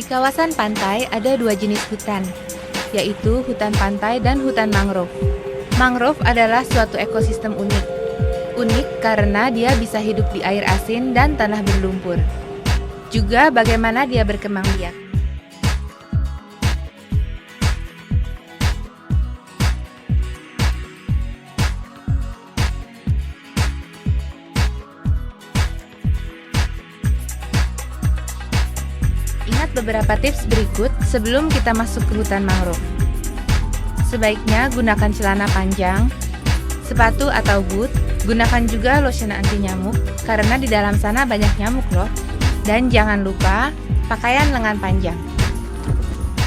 kawasan pantai ada dua jenis hutan, yaitu hutan pantai dan hutan mangrove. Mangrove adalah suatu ekosistem unik. Unik karena dia bisa hidup di air asin dan tanah berlumpur. Juga bagaimana dia berkembang biak. Ingat beberapa tips berikut sebelum kita masuk ke hutan mangrove. Sebaiknya gunakan celana panjang, sepatu atau boot, gunakan juga lotion anti nyamuk karena di dalam sana banyak nyamuk loh. Dan jangan lupa pakaian lengan panjang.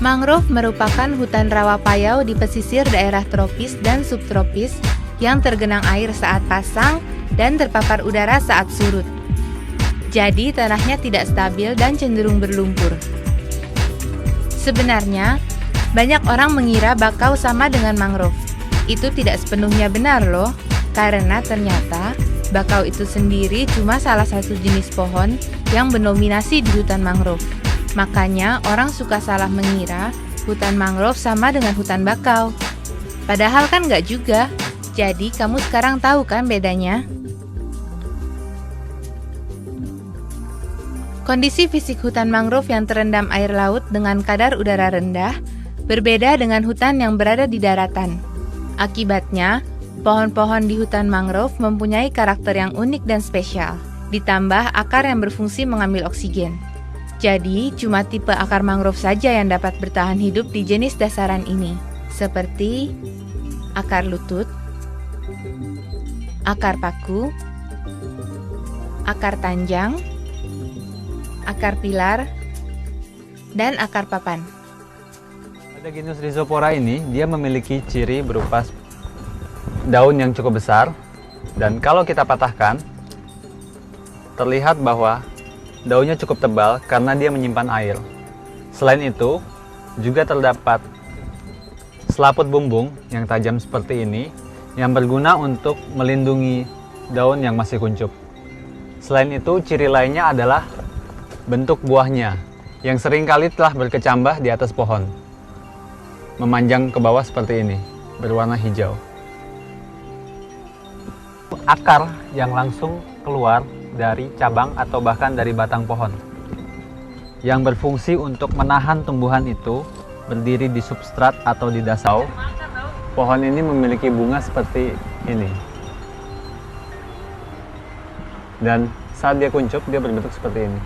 Mangrove merupakan hutan rawa payau di pesisir daerah tropis dan subtropis yang tergenang air saat pasang dan terpapar udara saat surut. Jadi tanahnya tidak stabil dan cenderung berlumpur. Sebenarnya, banyak orang mengira bakau sama dengan mangrove. Itu tidak sepenuhnya benar loh, karena ternyata bakau itu sendiri cuma salah satu jenis pohon yang mendominasi di hutan mangrove. Makanya orang suka salah mengira hutan mangrove sama dengan hutan bakau. Padahal kan nggak juga. Jadi kamu sekarang tahu kan bedanya? Kondisi fisik hutan mangrove yang terendam air laut dengan kadar udara rendah berbeda dengan hutan yang berada di daratan. Akibatnya, pohon-pohon di hutan mangrove mempunyai karakter yang unik dan spesial, ditambah akar yang berfungsi mengambil oksigen. Jadi, cuma tipe akar mangrove saja yang dapat bertahan hidup di jenis dasaran ini, seperti akar lutut, akar paku, akar tanjang, akar pilar, dan akar papan. Pada genus Rhizopora ini, dia memiliki ciri berupa daun yang cukup besar, dan kalau kita patahkan, terlihat bahwa daunnya cukup tebal karena dia menyimpan air. Selain itu, juga terdapat selaput bumbung yang tajam seperti ini, yang berguna untuk melindungi daun yang masih kuncup. Selain itu, ciri lainnya adalah bentuk buahnya, yang seringkali telah berkecambah di atas pohon, memanjang ke bawah seperti ini, berwarna hijau. Akar yang langsung keluar dari cabang atau bahkan dari batang pohon, yang berfungsi untuk menahan tumbuhan itu berdiri di substrat atau di dasar. Pohon ini memiliki bunga seperti ini, dan saat dia kuncup, dia berbentuk seperti ini.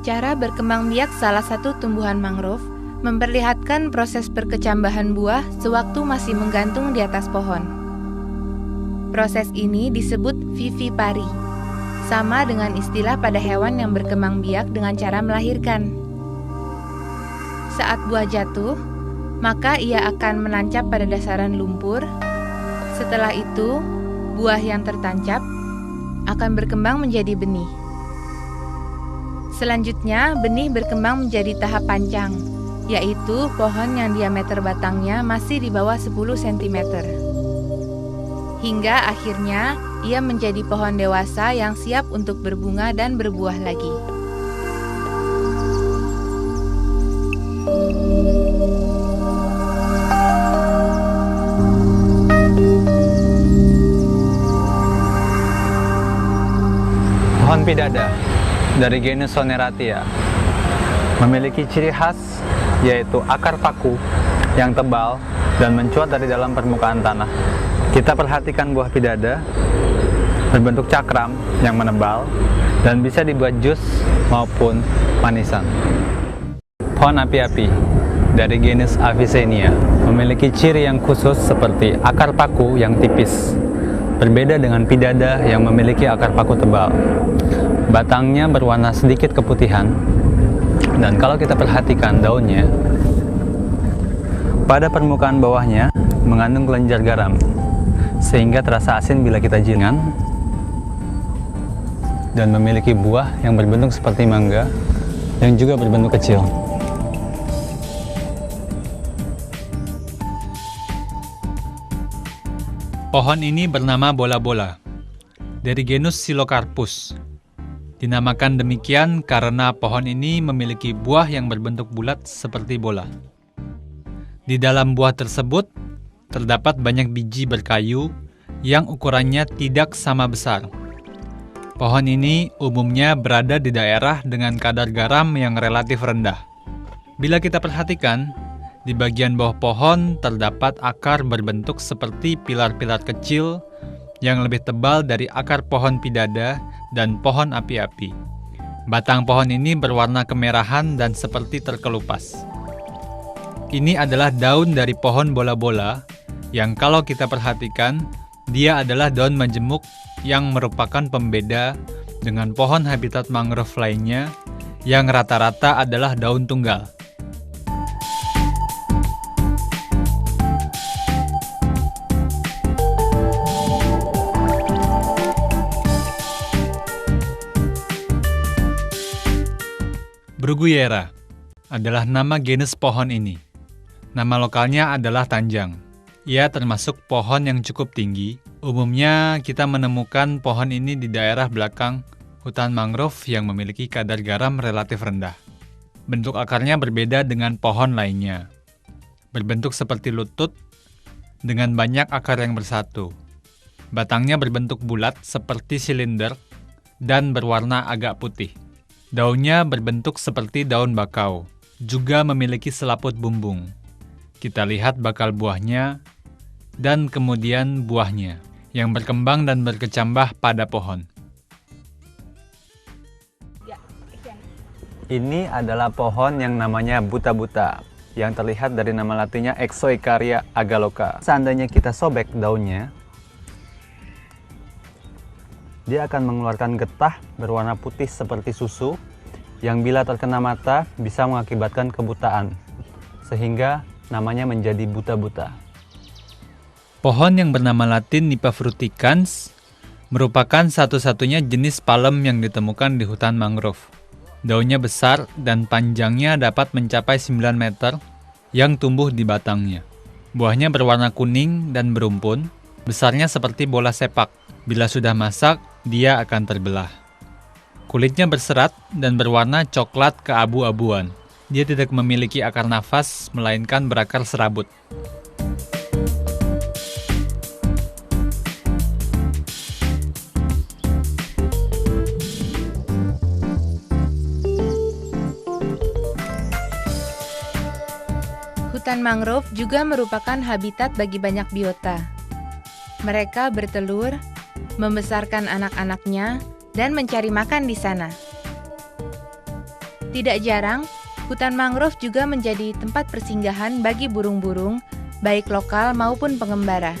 Cara berkembang biak salah satu tumbuhan mangrove memperlihatkan proses perkecambahan buah sewaktu masih menggantung di atas pohon. Proses ini disebut vivipari, sama dengan istilah pada hewan yang berkembang biak dengan cara melahirkan. Saat buah jatuh, maka ia akan menancap pada dasaran lumpur. Setelah itu, buah yang tertancap akan berkembang menjadi benih. Selanjutnya, benih berkembang menjadi tahap pancang, yaitu pohon yang diameter batangnya masih di bawah 10 cm. Hingga akhirnya, ia menjadi pohon dewasa yang siap untuk berbunga dan berbuah lagi. Pohon pidada dari genus Soneratia memiliki ciri khas, yaitu akar paku yang tebal dan mencuat dari dalam permukaan tanah. Kita perhatikan buah pidada berbentuk cakram yang menebal dan bisa dibuat jus maupun manisan. Pohon api-api dari genus Avicennia memiliki ciri yang khusus seperti akar paku yang tipis, berbeda dengan pidada yang memiliki akar paku tebal. Batangnya berwarna sedikit keputihan, dan kalau kita perhatikan daunnya, pada permukaan bawahnya mengandung kelenjar garam, sehingga terasa asin bila kita jingan, dan memiliki buah yang berbentuk seperti mangga, yang juga berbentuk kecil. Pohon ini bernama bola-bola, dari genus Psilocarpus. Dinamakan demikian karena pohon ini memiliki buah yang berbentuk bulat seperti bola. Di dalam buah tersebut, terdapat banyak biji berkayu yang ukurannya tidak sama besar. Pohon ini umumnya berada di daerah dengan kadar garam yang relatif rendah. Bila kita perhatikan, di bagian bawah pohon terdapat akar berbentuk seperti pilar-pilar kecil yang lebih tebal dari akar pohon pidada dan pohon api-api. Batang pohon ini berwarna kemerahan dan seperti terkelupas. Ini adalah daun dari pohon bola-bola yang kalau kita perhatikan, dia adalah daun majemuk yang merupakan pembeda dengan pohon habitat mangrove lainnya yang rata-rata adalah daun tunggal. Bruguiera adalah nama genus pohon ini. Nama lokalnya adalah tanjang. Ia termasuk pohon yang cukup tinggi. Umumnya kita menemukan pohon ini di daerah belakang hutan mangrove yang memiliki kadar garam relatif rendah. Bentuk akarnya berbeda dengan pohon lainnya. Berbentuk seperti lutut dengan banyak akar yang bersatu. Batangnya berbentuk bulat seperti silinder dan berwarna agak putih. Daunnya berbentuk seperti daun bakau, juga memiliki selaput bumbung. Kita lihat bakal buahnya, dan kemudian buahnya, yang berkembang dan berkecambah pada pohon. Ini adalah pohon yang namanya buta-buta, yang terlihat dari nama latinnya Exoicaria agaloka. Seandainya kita sobek daunnya, dia akan mengeluarkan getah berwarna putih seperti susu yang bila terkena mata bisa mengakibatkan kebutaan, sehingga namanya menjadi buta-buta. Pohon yang bernama latin Nympha fruticans merupakan satu-satunya jenis palem yang ditemukan di hutan mangrove. Daunnya besar dan panjangnya dapat mencapai 9 meter yang tumbuh di batangnya. Buahnya berwarna kuning dan berumpun, besarnya seperti bola sepak. Bila sudah masak, dia akan terbelah. Kulitnya berserat dan berwarna coklat keabu-abuan. Dia tidak memiliki akar nafas, melainkan berakar serabut. Hutan mangrove juga merupakan habitat bagi banyak biota. Mereka bertelur, membesarkan anak-anaknya, dan mencari makan di sana. Tidak jarang, hutan mangrove juga menjadi tempat persinggahan bagi burung-burung, baik lokal maupun pengembara.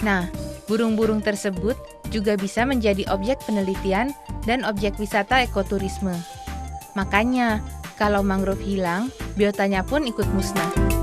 Nah, burung-burung tersebut juga bisa menjadi objek penelitian dan objek wisata ekoturisme. Makanya, kalau mangrove hilang, biotanya pun ikut musnah.